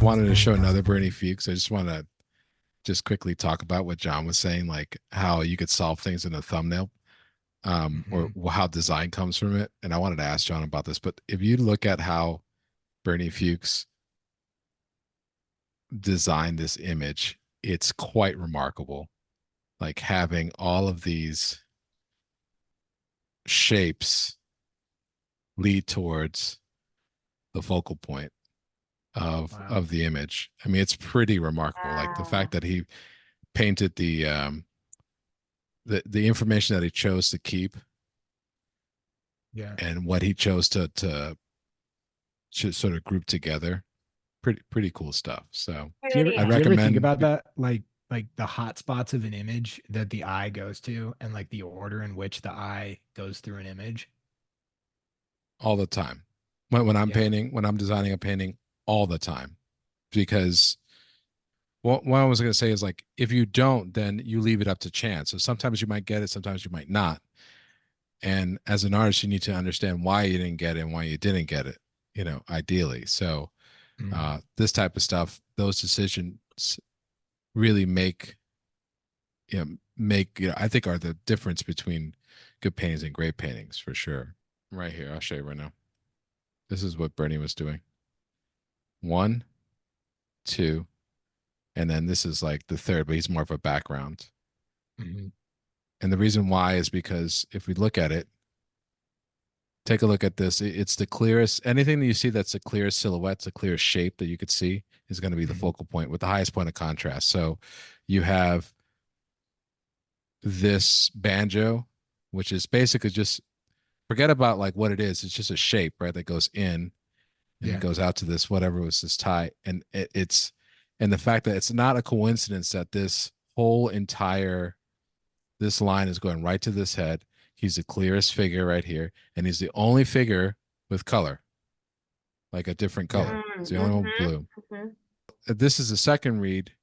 wanted to show another Bernie Fuchs. I just want to just quickly talk about what John was saying, like how you could solve things in a thumbnail, or Hmm. how design comes from it. And I wanted to ask John about this, but if you look at how Bernie Fuchs designed this image, it's quite remarkable. Like having all of these shapes lead towards the focal point Wow. of the image. I mean, it's pretty remarkable. Like the fact Wow. that he painted the information that he chose to keep Yeah. and what he chose to sort of group together. Pretty cool stuff. So Pretty I Do you ever think recommend. about that? Like the hot spots of an image that the eye goes to and like the order in which the eye goes through an image? All the time when I'm Yeah. painting, when I'm designing a painting, all the time. Because what I was going to say is, like, if you don't, then you leave it up to chance. So sometimes you might get it, sometimes you might not. And as an artist, you need to understand why you didn't get it and why you didn't get it, ideally. So Mm. this type of stuff, those decisions really I think are the difference between good paintings and great paintings for sure. Right here, I'll show you right now. This is what Bernie was doing. One, two, and then this is like the third, but he's more of a background. Mhm. And the reason why is because if we look at it, take a look at this. It's the clearest. Anything that you see that's the clearest silhouette, the clearest shape that you could see is going to be the Mhm. focal point with the highest point of contrast. So you have this banjo, which is basically just, forget about like what it is. It's just a shape, right? That goes in and it Yeah. goes out to this, whatever was this tie. And and the fact that it's not a coincidence that this whole entire, this line is going right to this head. He's the clearest figure right here. And he's the only figure with color, like a different Yeah. color. It's the only one with blue. Mm-hmm. This is the second read,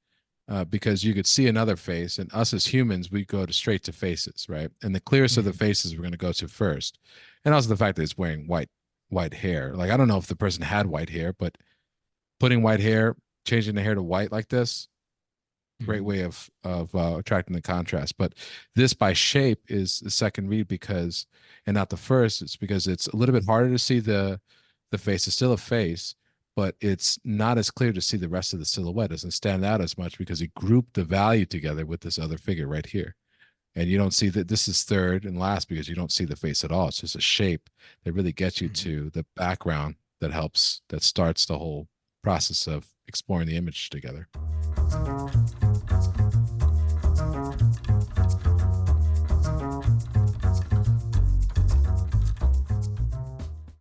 because you could see another face, and us as humans, we go to straight to faces, right? And the clearest of the Mhm. faces we're going to go to first, and also the fact that it's wearing white hair. Like I don't know if the person had white hair, but putting white hair, changing the hair to white like this, great Mhm. way of attracting the contrast. But this by shape is the second read because, and not the first. It's because it's a little bit harder to see the face. It's still a face, but it's not as clear to see the rest of the silhouette. It doesn't stand out as much because he grouped the value together with this other figure right here. And you don't see that this is third and last because you don't see the face at all. It's just a shape that really gets you Mhm. to the background that starts the whole process of exploring the image together.